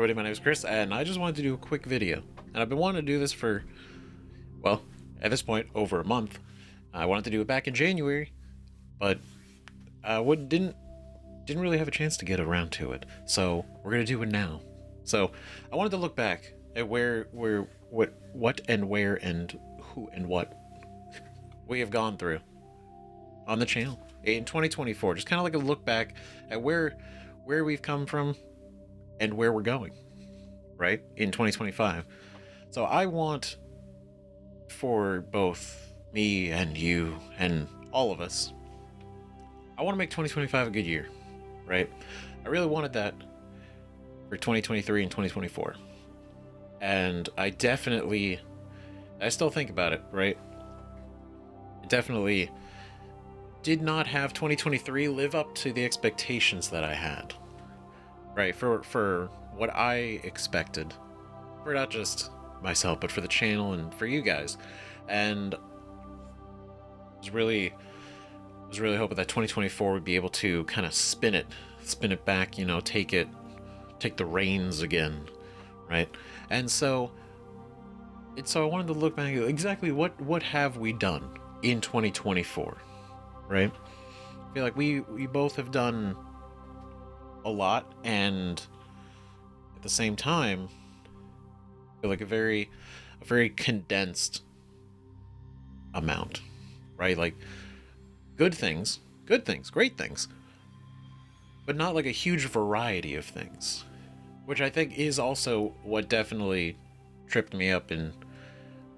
everybody, my name is Chris, and I just wanted to do a quick video. And I've been wanting to do this for, well, at this point, over a month. I wanted to do it back in January, but didn't really have a chance to get around to it. So we're gonna do it now. So I wanted to look back at what and where and who and what we have gone through on the channel in 2024. Just kind of like a look back at where we've come from and where we're going, right, in 2025. So I want for both me and you and all of us, I want to make 2025 a good year, right? I really wanted that for 2023 and 2024. And I still think about it, right? I definitely did not have 2023 live up to the expectations that I had, right? For what I expected, for not just myself, but for the channel and for you guys. And I was really hoping that 2024 would be able to kind of spin it back, take the reins again, right? And so I wanted to look back at exactly what have we done in 2024, right? I feel like we both have done a lot, and at the same time, I feel like a very condensed amount, right? Like good things, great things, but not like a huge variety of things, which I think is also what definitely tripped me up in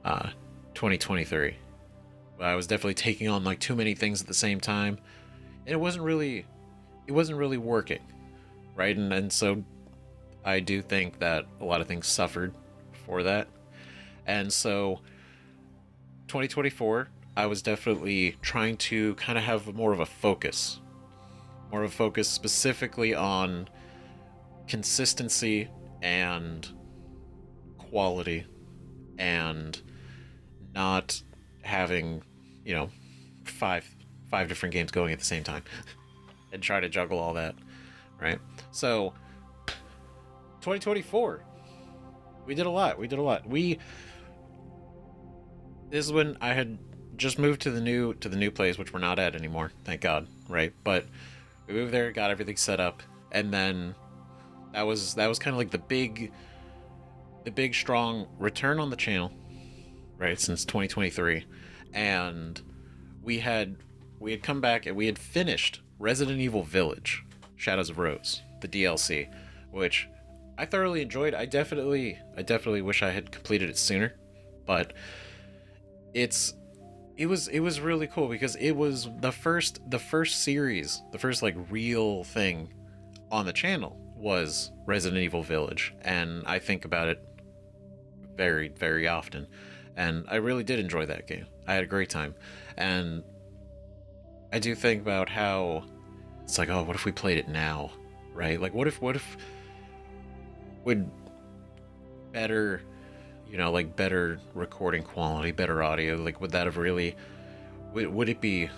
2023. I was definitely taking on like too many things at the same time, and it wasn't really working, right? And so I do think that a lot of things suffered for that. And so 2024, I was definitely trying to kind of have more of a focus specifically on consistency and quality, and not having, five different games going at the same time and try to juggle all that, right? So 2024, we did a lot. This is when I had just moved to the new place, which we're not at anymore, thank God, right? But we moved there, got everything set up, and then that was kind of like the big strong return on the channel, right, since 2023. And we had come back and we had finished Resident Evil Village Shadows of Rose, the DLC, which I thoroughly enjoyed. I definitely wish I had completed it sooner, but it was really cool because it was the first series, the first like real thing on the channel was Resident Evil Village, and I think about it very, very often. And I really did enjoy that game. I had a great time. And I do think about how it's like, oh, what if we played it now, right? Like, what if would better, like better recording quality, better audio, like would that have really, would it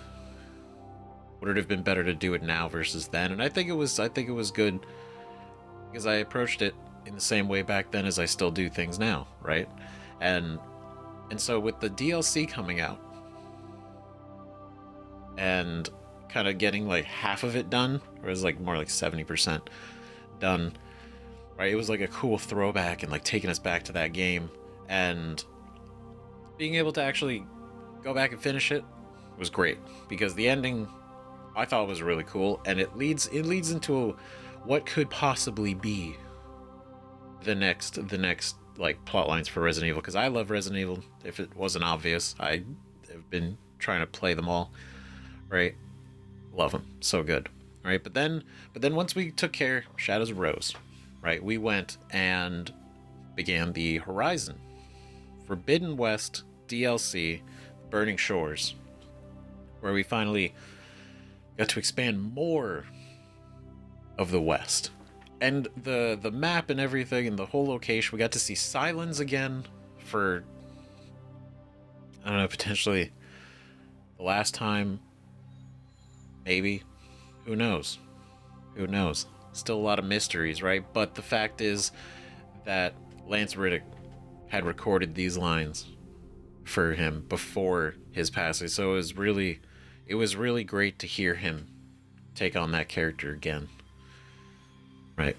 have been better to do it now versus then? And I think it was good because I approached it in the same way back then as I still do things now, right? And so with the DLC coming out and kind of getting like half of it done, or it was like more like 70% done, right? It was like a cool throwback and like taking us back to that game, and being able to actually go back and finish it was great because the ending I thought was really cool, and it leads into what could possibly be the next like plot lines for Resident Evil, because I love Resident Evil. If it wasn't obvious, I have been trying to play them all, right? Love them, so good, right? But then once we took care of Shadows of Rose, right, we went and began the Horizon Forbidden West DLC, Burning Shores, where we finally got to expand more of the West. And the map and everything and the whole location, we got to see Sylens again for, I don't know, potentially the last time, maybe. Who knows? Still a lot of mysteries, right? But the fact is, that Lance Riddick had recorded these lines for him before his passing. So it was really great to hear him take on that character again. Right.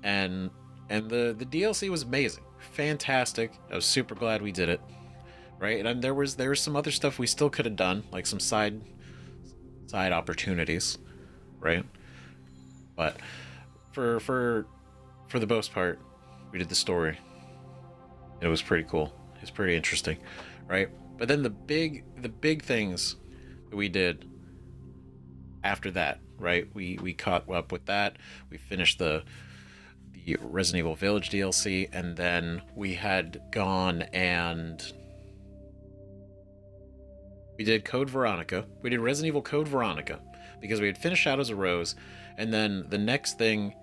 And the DLC was amazing. Fantastic. I was super glad we did it. Right? And there was some other stuff we still could have done, like some side opportunities, right? But for the most part, we did the story. It was pretty cool. It was pretty interesting, right? But then the big things that we did after that, right? We caught up with that. We finished the Resident Evil Village DLC, and then we had gone and we did Code Veronica. We did Resident Evil Code Veronica because we had finished Shadows of Rose, and then the next thing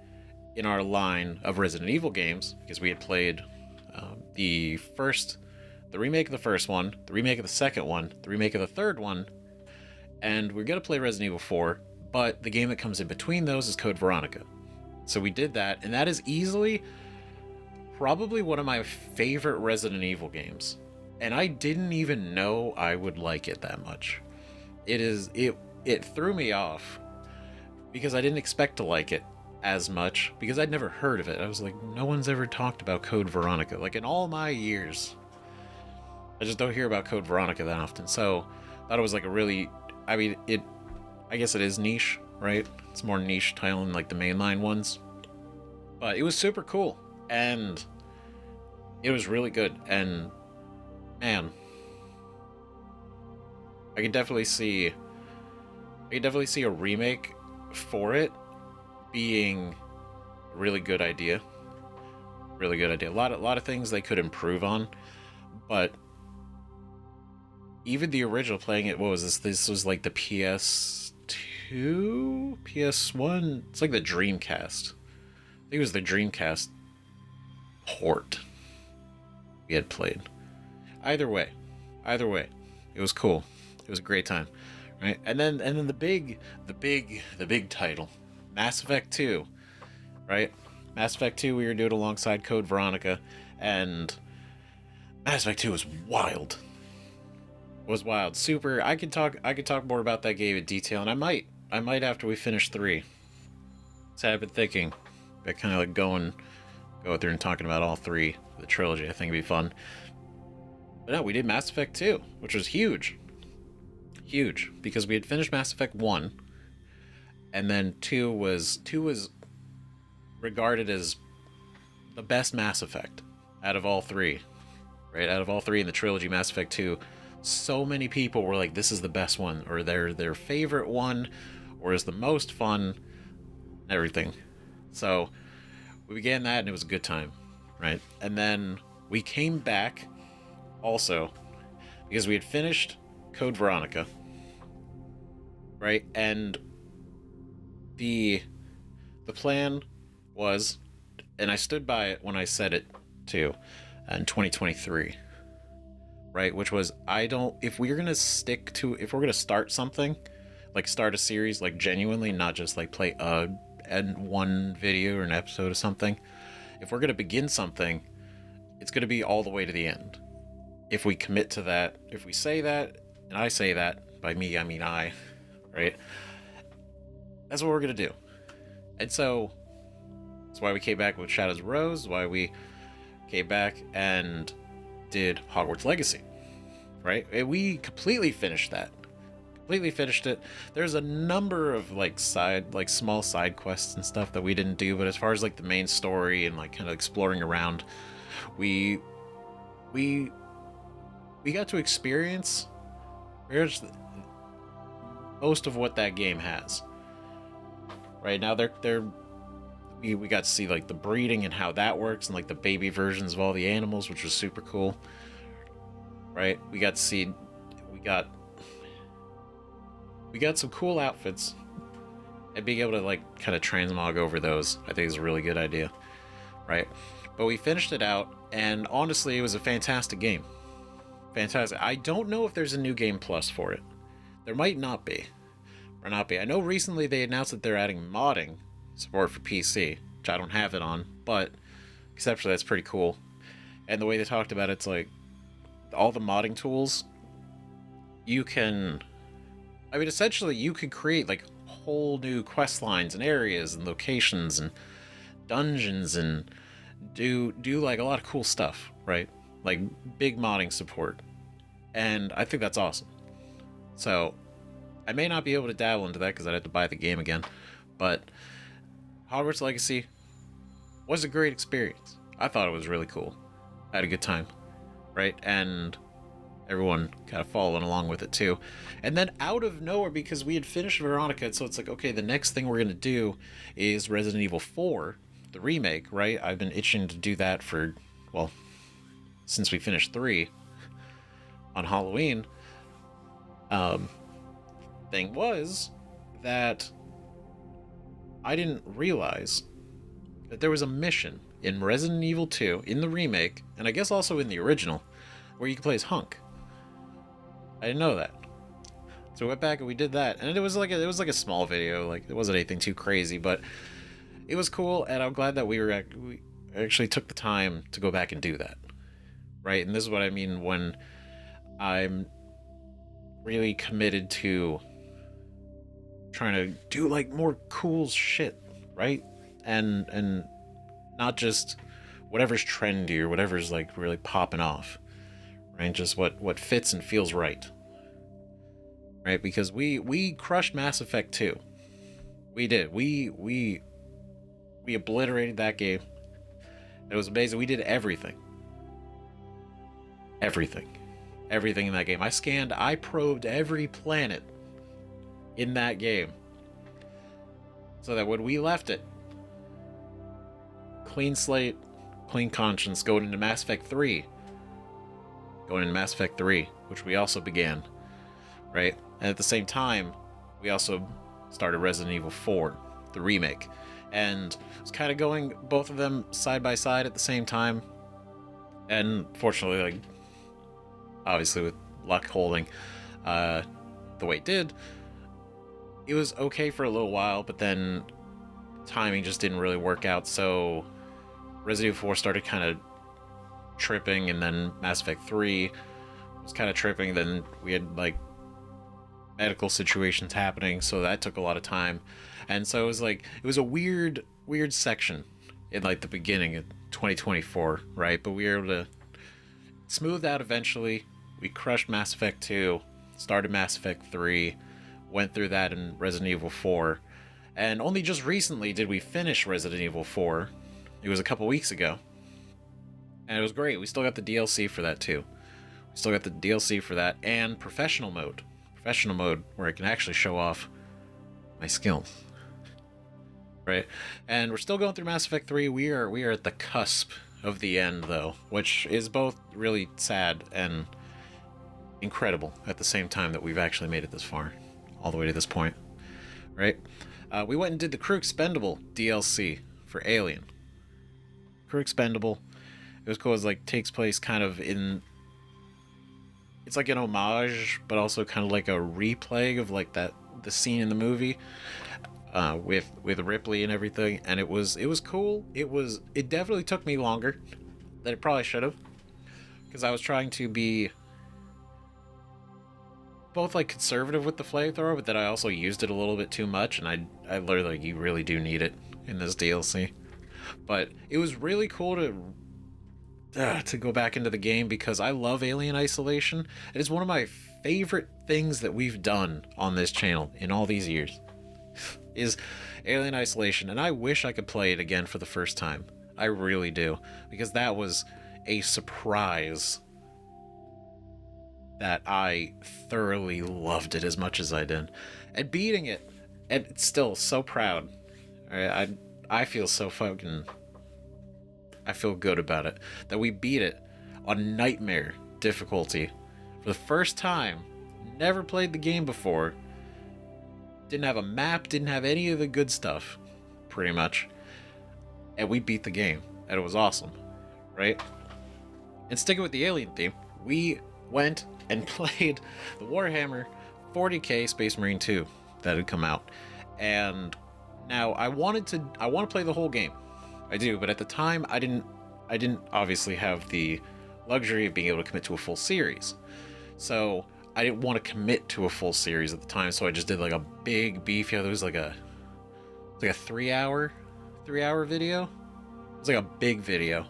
in our line of Resident Evil games, because we had played the remake of the first one, the remake of the second one, the remake of the third one, and we're going to play Resident Evil 4, but the game that comes in between those is Code Veronica. So we did that, and that is easily probably one of my favorite Resident Evil games. And I didn't even know I would like it that much. It threw me off because I didn't expect to like it as much because I'd never heard of it. I was like, no one's ever talked about Code Veronica. Like in all my years, I just don't hear about Code Veronica that often. So I thought it was like I guess it is niche, right? It's more niche title than like the mainline ones. But it was super cool and it was really good. And man, I could definitely see a remake for it being a really good idea. Really good idea. A lot of things they could improve on, but even the original playing it, what was this? This was like the PS2, PS1. It's like the Dreamcast. I think it was the Dreamcast port we had played. Either way, it was cool. It was a great time, right? And then the big title, Mass Effect 2, right? Mass Effect 2 we were doing alongside Code Veronica, and Mass Effect 2 was wild. Super. I could talk more about that game in detail, and I might after we finish 3. So I've been thinking, I kind of like go through and talking about all 3 of the trilogy. I think it'd be fun. But no, we did Mass Effect 2, which was huge. Huge, because we had finished Mass Effect 1, and then 2 was regarded as the best Mass Effect out of all 3. Right? Out of all 3 in the trilogy, Mass Effect 2, so many people were like, this is the best one, or their favorite one, or is the most fun, everything. So we began that, and it was a good time, right? And then we came back also because we had finished Code Veronica, right? And the plan was, and I stood by it when I said it too, in 2023, right? Which was, if we're gonna start something, like start a series, like genuinely, not just like play one video or an episode of something. If we're gonna begin something, it's gonna be all the way to the end. If we commit to that, if we say that, and I say that, by me I mean I, right? That's what we're gonna do. And so that's why we came back with Shadows of Rose, why we came back and did Hogwarts Legacy, right? And we completely finished that. Completely finished it. There's a number of small side quests and stuff that we didn't do, but as far as like the main story and like kind of exploring around, we got to experience most of what that game has. Right now, we got to see like the breeding and how that works, and like the baby versions of all the animals, which was super cool. Right? We got some cool outfits, and being able to like kind of transmog over those, I think is a really good idea. Right? But we finished it out, and honestly, it was a fantastic game. Fantastic. I don't know if there's a new game plus for it. There might not be. Or not be. I know recently they announced that they're adding modding support for PC, which I don't have it on, but conceptually that's pretty cool. And the way they talked about it's like all the modding tools you can, I mean, essentially you could create like whole new quest lines and areas and locations and dungeons and do like a lot of cool stuff, right? Like big modding support. And I think that's awesome. So I may not be able to dabble into that because I'd have to buy the game again, but Hogwarts Legacy was a great experience. I thought it was really cool. I had a good time, right? And everyone kind of following along with it too. And then out of nowhere, because we had finished Veronica, so it's like, okay, the next thing we're going to do is Resident Evil 4, the remake, right? I've been itching to do that for, well, since we finished 3 on Halloween. Thing was that I didn't realize that there was a mission in Resident Evil 2 in the remake, and I guess also in the original, where you can play as Hunk. I didn't know that. So we went back and we did that, and it was like a small video, like it wasn't anything too crazy, but it was cool, and I'm glad that we actually took the time to go back and do that. Right? And this is what I mean when I'm really committed to trying to do like more cool shit, right? And not just whatever's trendy or whatever's like really popping off, right? Just what fits and feels right, right? Because we crushed Mass Effect 2. We did. We obliterated that game. It was amazing. We did everything in that game. I probed every planet in that game, so that when we left it, clean slate, clean conscience, going into Mass Effect 3, which we also began, right? And at the same time, we also started Resident Evil 4, the remake, and it was kind of going both of them side by side at the same time. And fortunately, like, obviously with luck holding the way it did, it was okay for a little while, but then timing just didn't really work out, so Resident Evil 4 started kind of tripping, and then Mass Effect 3 was kind of tripping, then we had like medical situations happening, so that took a lot of time. And so it was like, it was a weird section in like the beginning of 2024, right? But we were able to smooth out eventually. We crushed Mass Effect 2, started Mass Effect 3, went through that in Resident Evil 4, and only just recently did we finish Resident Evil 4. It was a couple weeks ago, and it was great. We still got the DLC for that too. And professional mode, where I can actually show off my skills, right? And we're still going through Mass Effect 3. We are at the cusp of the end, though, which is both really sad and incredible at the same time that we've actually made it this far, all the way to this point, right? We went and did the Crew Expendable DLC for Alien. Crew Expendable, it was cool. It like takes place kind of in, it's like an homage, but also kind of like a replay of like the scene in the movie with Ripley and everything, and it was cool. It definitely took me longer than it probably should have, because I was trying to be both like conservative with the flamethrower, but then I also used it a little bit too much, and I learned like you really do need it in this DLC. But it was really cool to go back into the game, because I love Alien Isolation. It is one of my favorite things that we've done on this channel in all these years, is Alien Isolation, and I wish I could play it again for the first time. I really do, because that was a surprise that I thoroughly loved it as much as I did. And beating it, and it's still so proud. I feel so fucking, I feel good about it, that we beat it on Nightmare difficulty for the first time. Never played the game before. Didn't have a map, didn't have any of the good stuff, pretty much. And we beat the game, and it was awesome, right? And sticking with the Alien theme, we went and played the Warhammer 40k Space Marine 2 that had come out. And now I want to play the whole game. I do, but at the time I didn't I didn't obviously have the luxury of being able to commit to a full series. So I didn't want to commit to a full series at the time, so I just did like a big beef. Yeah, there was like a 3 hour video. It was like a big video,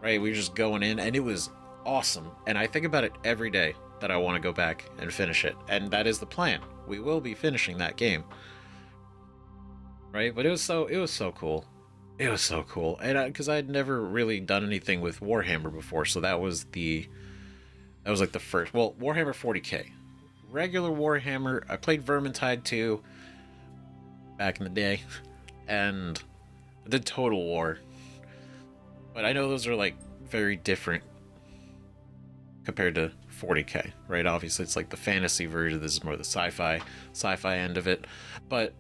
right? We were just going in, and it was awesome. And I think about it every day that I want to go back and finish it, and that is the plan. We will be finishing that game, right? But it was so cool. It was so cool, and because I had never really done anything with Warhammer before, so that was like the first. Well, Warhammer 40k, regular Warhammer. I played Vermintide 2 back in the day, and I did Total War. But I know those are like very different compared to 40k, right? Obviously, it's like the fantasy version. This is more the sci-fi end of it. But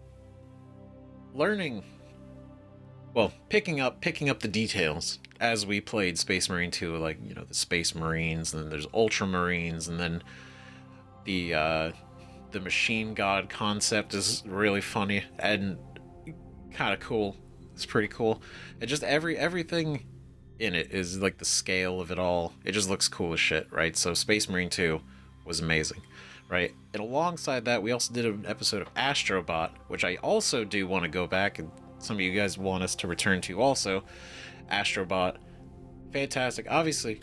picking up the details as we played Space Marine 2, like, you know, the Space Marines, and then there's Ultramarines, and then the Machine God concept is really funny and kind of cool. It's pretty cool. And just everything in it is like the scale of it all. It just looks cool as shit, right? So Space Marine 2 was amazing, right? And alongside that, we also did an episode of Astrobot, which I also do want to go back, and some of you guys want us to return to also. Astrobot, fantastic. Obviously,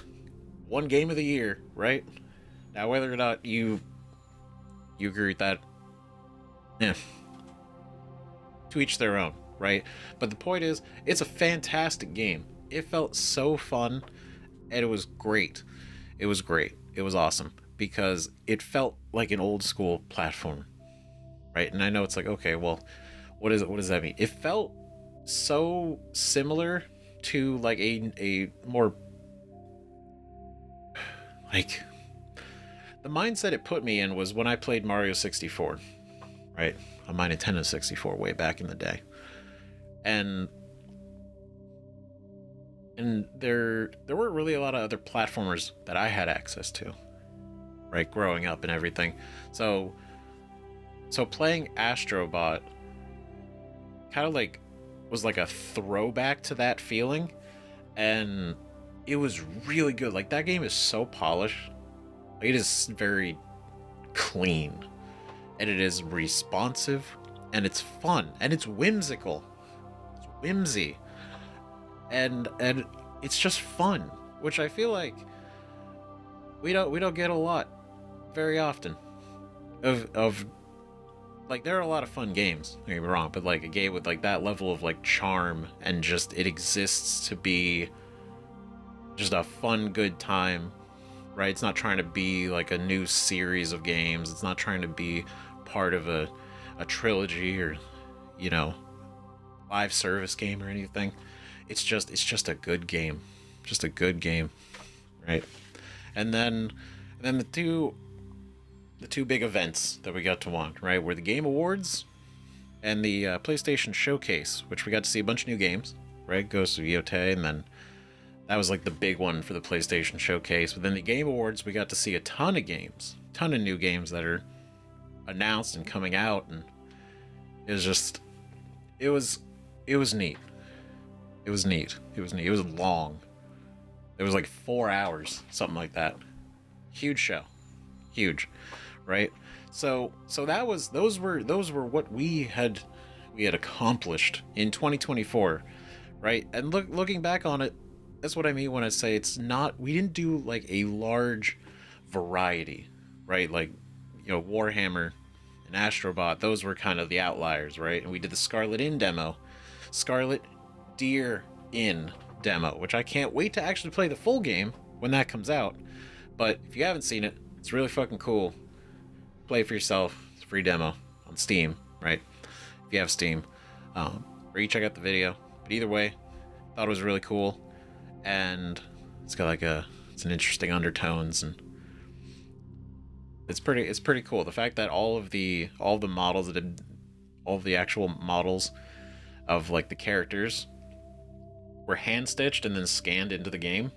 one game of the year, right? Now, whether or not you agree with that, to each their own, right? But the point is, it's a fantastic game. It felt so fun, and it was great. It was great. It was awesome, because it felt like an old school platform, right? And I know it's like, okay, well, what does that mean? It felt so similar to like a more, like, the mindset it put me in was when I played Mario 64, right? On my Nintendo 64 way back in the day. And there weren't really a lot of other platformers that I had access to, right? Growing up and everything. So playing Astrobot kind of like was like a throwback to that feeling, and it was really good. Like, that game is so polished. It is very clean, and it is responsive, and it's fun, and it's whimsical. It's whimsy, and it's just fun, which I feel like we don't get a lot very often of like, there are a lot of fun games, don't get me wrong, but like a game with like that level of like charm, and just it exists to be just a fun, good time, right? It's not trying to be like a new series of games. It's not trying to be part of a trilogy or, you know, live service game or anything. It's just a good game. Just a good game, right? And then the two big events that we got to watch, right, were the Game Awards and the PlayStation Showcase, which we got to see a bunch of new games, right? Ghost of Yotei, and then that was like the big one for the PlayStation Showcase. But then the Game Awards, we got to see a ton of new games that are announced and coming out, and it was neat. It was long. It was like 4 hours, something like that. Huge show. Huge, right? So those were what we had accomplished in 2024, right? And looking back on it, that's what I mean when I say we didn't do like a large variety, right? Like, you know, Warhammer and Astrobot, those were kind of the outliers, right? And we did the Scarlet Deer Inn demo, which I can't wait to actually play the full game when that comes out. But if you haven't seen it, it's really fucking cool. Play it for yourself. It's a free demo on Steam, right? If you have Steam. Or you check out the video. But either way, thought it was really cool. And it's got like it's an interesting undertones, and it's pretty cool. The fact that all of the models all of the actual models of like the characters were hand stitched and then scanned into the game.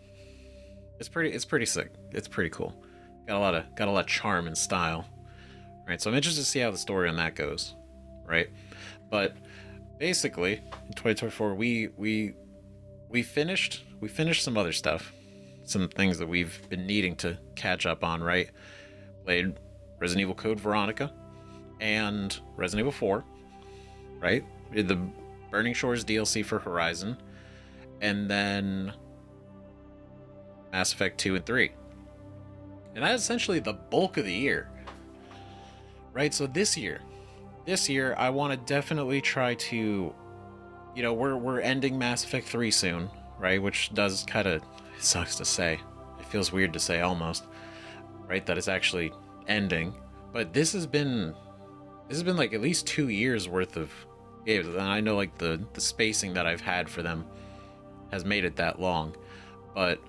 It's pretty sick. It's pretty cool. Got a lot of charm and style. Right, so I'm interested to see how the story on that goes. Right? But basically, in 2024 we we finished some other stuff, some things that we've been needing to catch up on, right? Played Resident Evil Code Veronica and Resident Evil 4, right? We did the Burning Shores DLC for Horizon, and then Mass Effect 2 and 3. And that's essentially the bulk of the year, right? So this year, I want to definitely try to, we're ending Mass Effect 3 soon, right? Which does kind of, it sucks to say. It feels weird to say almost, right? That it's actually ending. But this has been like at least 2 years worth of games. And I know like the spacing that I've had for them has made it that long. But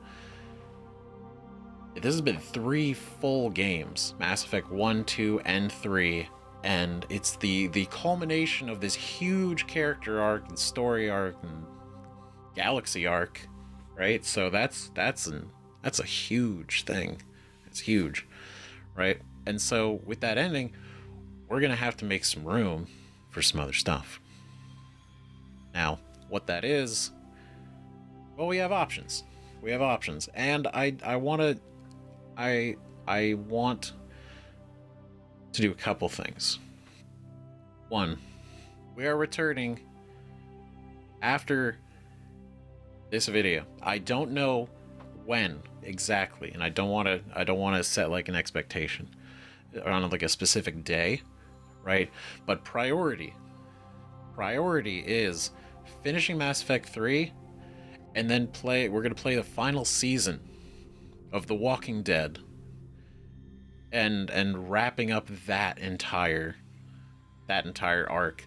this has been 3 full games. Mass Effect 1, 2, and 3. And it's the culmination of this huge character arc and story arc and galaxy arc, right? So that's a huge thing. It's huge, right? And so with that ending, we're gonna have to make some room for some other stuff. Now, what that is, well, we have options. And I want to do a couple things. One, we are returning after this video. I don't know when exactly, and I don't want to set like an expectation on like a specific day, right? But priority is finishing Mass Effect 3 and then we're going to play the final season of The Walking Dead and wrapping up that entire arc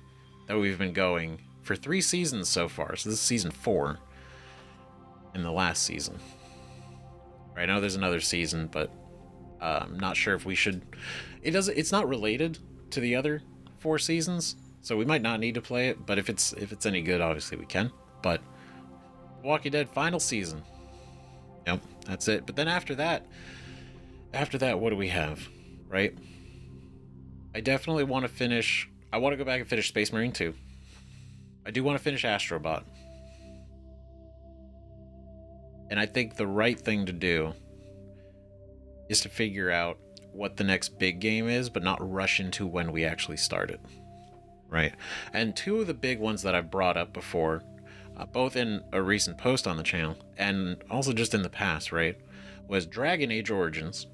that we've been going for 3 seasons so far. So this is season 4 in the last season. Right, I know there's another season, but I'm not sure if we should. It's not related to the other 4 seasons, so we might not need to play it, but if it's any good, obviously we can. But Walking Dead final season. Yep, that's it. But then after that, what do we have? Right? I definitely want to finish. I want to go back and finish Space Marine 2. I do want to finish Astrobot. And I think the right thing to do is to figure out what the next big game is, but not rush into when we actually start it. Right? And 2 of the big ones that I've brought up before, both in a recent post on the channel and also just in the past, right, was Dragon Age Origins,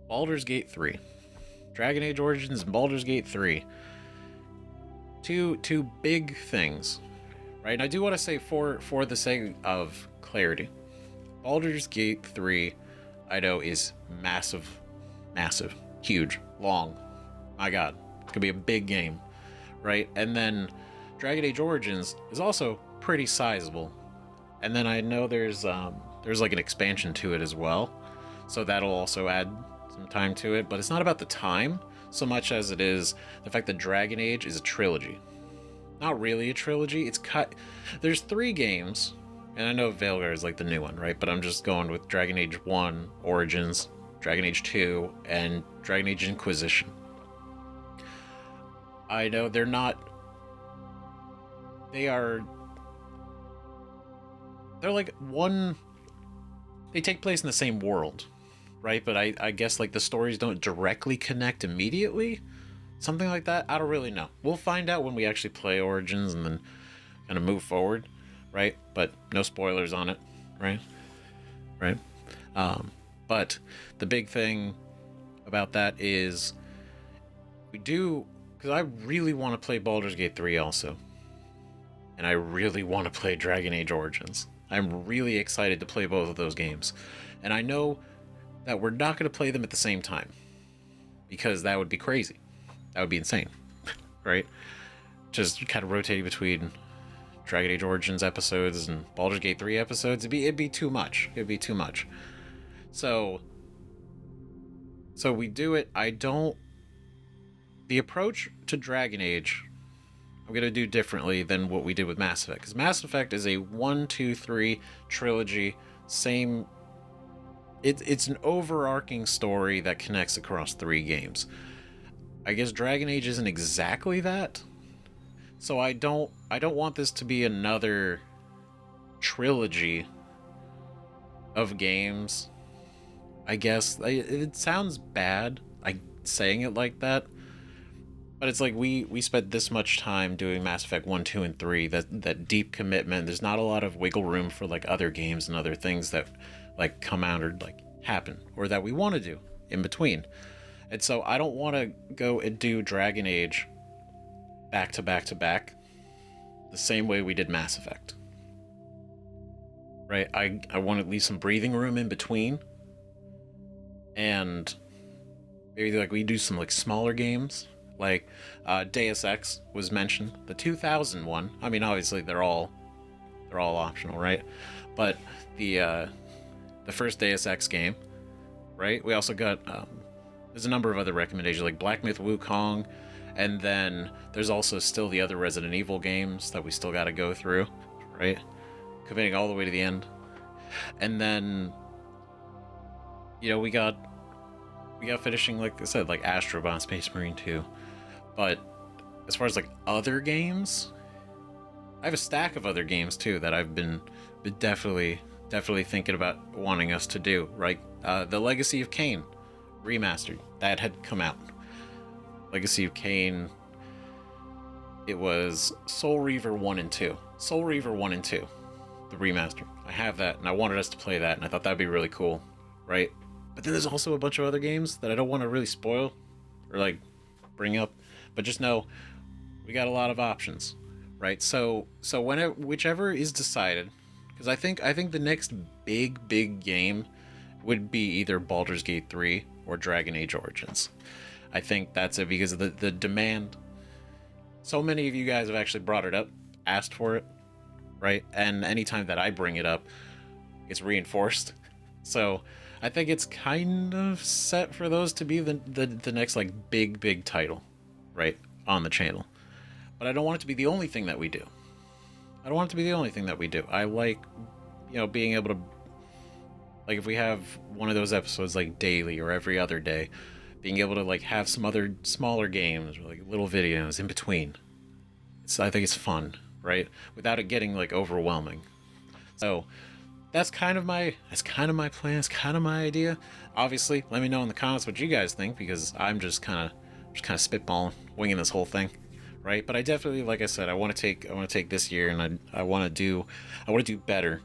Baldur's Gate 3. Dragon Age Origins and Baldur's Gate 3. Two big things, right? And I do want to say for the sake of clarity, Baldur's Gate 3, I know, is massive, huge, long. My God, it's gonna be a big game, right? And then Dragon Age Origins is also pretty sizable. And then I know there's like an expansion to it as well, so that'll also add some time to it. But it's not about the time so much as it is the fact that Dragon Age is a trilogy. Not really a trilogy. It's cut. There's 3 games, and I know Veilguard is like the new one, right? But I'm just going with Dragon Age 1 Origins, Dragon Age 2, and Dragon Age Inquisition. I know they're not. They're like one. They take place in the same world, right? But I guess like the stories don't directly connect immediately. Something like that. I don't really know. We'll find out when we actually play Origins and then kind of move forward, right? But no spoilers on it, right? Right. But the big thing about that is we do, because I really want to play Baldur's Gate 3 also. And I really want to play Dragon Age Origins. I'm really excited to play both of those games. And I know that we're not going to play them at the same time, because that would be crazy. That would be insane, right? Just kind of rotating between Dragon Age Origins episodes and Baldur's Gate 3 episodes. It'd be too much. It'd be too much. So we do it. The approach to Dragon Age, I'm going to do differently than what we did with Mass Effect. Because Mass Effect is a 1, 2, 3 trilogy. Same. It's an overarching story that connects across 3 games. I guess Dragon Age isn't exactly that. So I don't want this to be another trilogy of games. I guess it sounds bad, saying it like that, but it's like we spent this much time doing Mass Effect 1, 2, and 3, that deep commitment. There's not a lot of wiggle room for like other games and other things that like come out or like happen or that we want to do in between. And so I don't want to go and do Dragon Age back to back to back the same way we did Mass Effect. Right? I want to leave some breathing room in between. And maybe like we do some like smaller games. Like Deus Ex was mentioned, the 2000 one. I mean, obviously they're all optional, right? But the first Deus Ex game, right? We also got there's a number of other recommendations like Black Myth Wukong, and then there's also still the other Resident Evil games that we still got to go through, right? Committing all the way to the end, and then we got finishing, like I said, like Astrobot Space Marine 2. But as far as like other games, I have a stack of other games too that I've been definitely thinking about wanting us to do. Right, the Legacy of Kain remastered that had come out. Legacy of Kain. It was Soul Reaver 1 and 2. Soul Reaver 1 and 2, the remaster. I have that, and I wanted us to play that, and I thought that'd be really cool, right? But then there's also a bunch of other games that I don't want to really spoil or like bring up, but just know we got a lot of options, right? So whichever is decided, because I think the next big game would be either Baldur's Gate 3 or Dragon Age Origins. I think that's it because of the demand. So many of you guys have actually brought it up, asked for it, right? And anytime that I bring it up, it's reinforced. So I think it's kind of set for those to be the next like big title, right, on the channel. But I don't want it to be the only thing that we do. I don't want it to be the only thing that we do. I like, being able to, like, if we have one of those episodes like daily or every other day, being able to like have some other smaller games or like little videos in between. I think it's fun, right? Without it getting like overwhelming. So that's kind of my plan. It's kind of my idea. Obviously, let me know in the comments what you guys think, because I'm just kind of spitballing, winging this whole thing, right? But I definitely, like I said, I want to take this year, and I want to do better,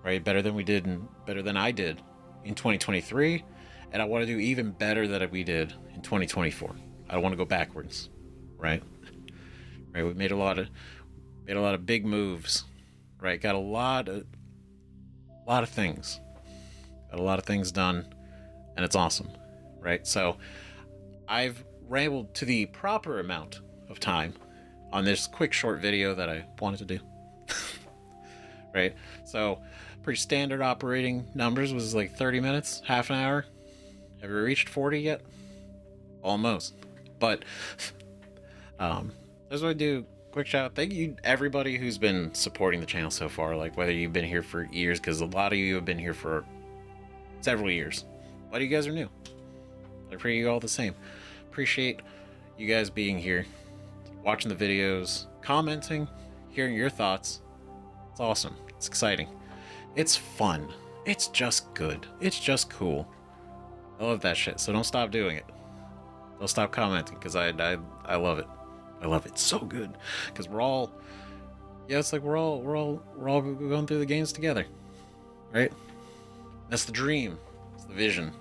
right? Better than we did, and better than I did in 2023, and I want to do even better than we did in 2024. I don't want to go backwards, right? Right. We made a lot of big moves, right? Got a lot of things. Got a lot of things done, and it's awesome, right? So I've rambled to the proper amount of time on this quick short video that I wanted to do. Right? So pretty standard operating numbers was like 30 minutes, half an hour. Have we reached 40 yet? Almost. But that's what I do. Quick shout out. Thank you everybody who's been supporting the channel so far, like whether you've been here for years, because a lot of you have been here for several years. A lot of you guys are new. I pray you all the same. Appreciate you guys being here, watching the videos, commenting, hearing your thoughts. It's awesome. It's exciting. It's fun. It's just good. It's just cool. I love that shit. So don't stop doing it. Don't stop commenting, because I love it. I love it so good, because we're all it's like we're all going through the games together, right? That's the dream. It's the vision.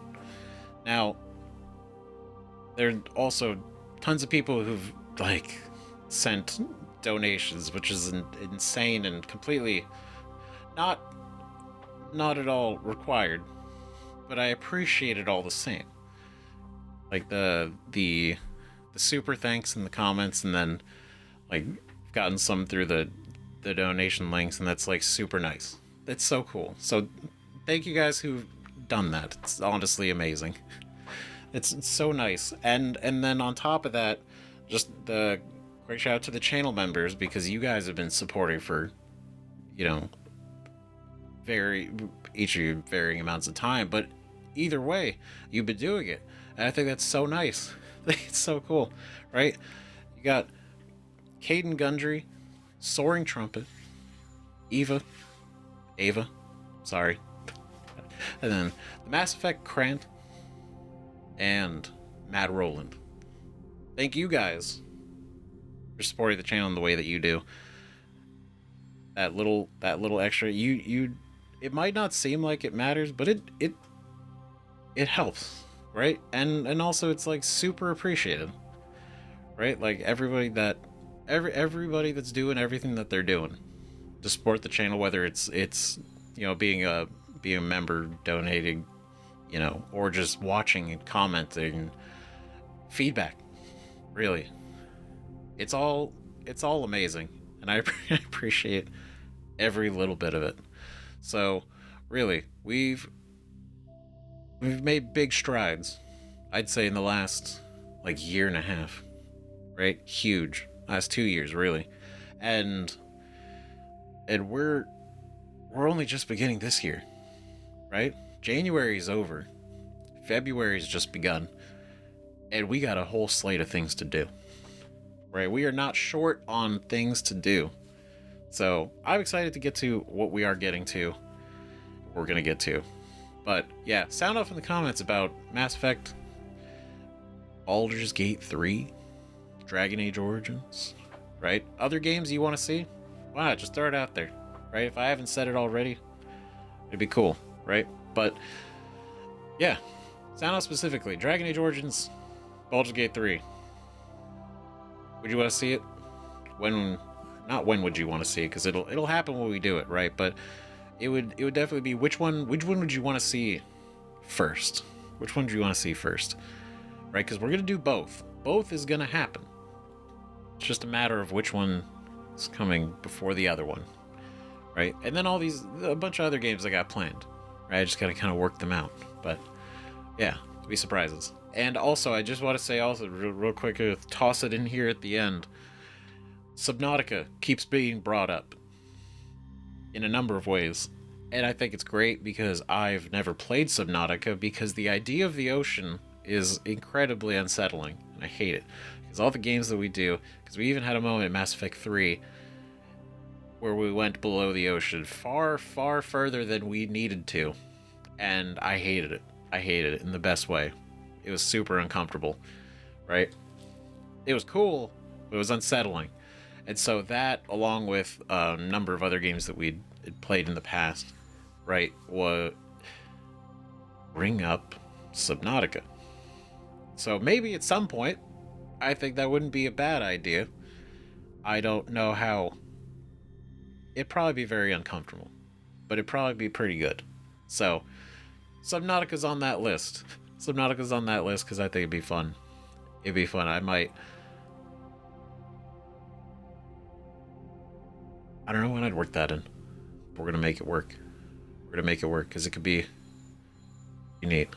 Now, there are also tons of people who've like sent donations, which is insane and completely not at all required, but I appreciate it all the same. Like the super thanks in the comments, and then like gotten some through the donation links, and that's like super nice. That's so cool. So thank you guys who've done that. It's honestly amazing. It's so nice. And then on top of that, just the quick shout out to the channel members, because you guys have been supporting for each of you varying amounts of time, but either way you've been doing it, and I think that's so nice. It's so cool, right? You got Caden Gundry, Soaring Trumpet, Eva, Ava, sorry. And then the Mass Effect Krant and Matt Roland. Thank you guys for supporting the channel in the way that you do. That little extra, it might not seem like it matters, but it helps, right? And also it's like super appreciated, right? Like everybody that's doing everything that they're doing to support the channel, whether it's being a member, donating, or just watching and commenting, feedback, really, it's all amazing, and I appreciate every little bit of it. So really, we've made big strides, I'd say, in the last year and a half, right? Huge. Last 2 years, really. And we're only just beginning this year, right? January's over. February's just begun. And we got a whole slate of things to do, right? We are not short on things to do. So I'm excited to get to what we are getting to. We're going to get to. But yeah, sound off in the comments about Mass Effect, Baldur's Gate 3, Dragon Age Origins, right? Other games you want to see? Why not? Just throw it out there, right? If I haven't said it already, it'd be cool, right? But yeah, sound off specifically. Dragon Age Origins, Baldur's Gate 3. Would you want to see it? Not when would you want to see it, because it'll happen when we do it, right? But it would definitely be which one would you want to see first? Which one do you want to see first? Right? Because we're gonna do both. Both is gonna happen. It's just a matter of which one is coming before the other one, right? And then a bunch of other games I got planned, right? I just gotta kind of work them out. But yeah, it'll be surprises. And also, I just want to say also real quick, toss it in here at the end. Subnautica keeps being brought up in a number of ways, and I think it's great because I've never played Subnautica, because the idea of the ocean is incredibly unsettling, and I hate it. Because all the games that we do, because we even had a moment in Mass Effect 3 where we went below the ocean far, far further than we needed to, and I hated it. I hated it in the best way. It was super uncomfortable, right? It was cool, but it was unsettling. And so that, along with a number of other games that we'd played in the past, right, would bring up Subnautica. So maybe at some point, I think that wouldn't be a bad idea. I don't know how. It'd probably be very uncomfortable, but it'd probably be pretty good. So Subnautica's on that list. Subnautica's on that list because I think it'd be fun. It'd be fun. I don't know when I'd work that in. We're gonna make it work. We're gonna make it work because it could be neat.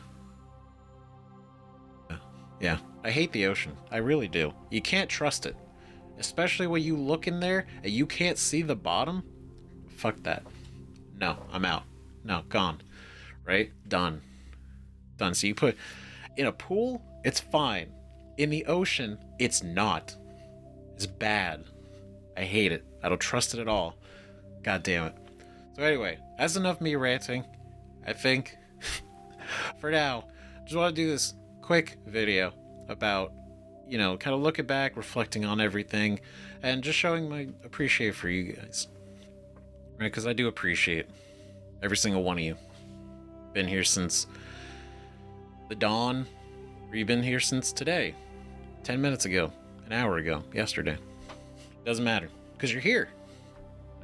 Yeah, I hate the ocean. I really do. You can't trust it, especially when you look in there and you can't see the bottom. Fuck that. No, I'm out. No, gone. Right? Done. So you put in a pool, it's fine. In the ocean, it's not. It's bad. I hate it. I don't trust it at all. God damn it. So anyway, that's enough me ranting. I think for now, just want to do this quick video about, kind of looking back, reflecting on everything, and just showing my appreciation for you guys. Right? Because I do appreciate every single one of you. Been here since the dawn, or you've been here since today, 10 minutes ago, an hour ago, yesterday. Doesn't matter, because you're here.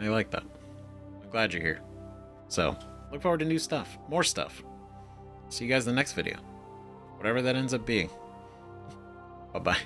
I like that. I'm glad you're here. So, look forward to new stuff, more stuff. See you guys in the next video. Whatever that ends up being. Bye-bye.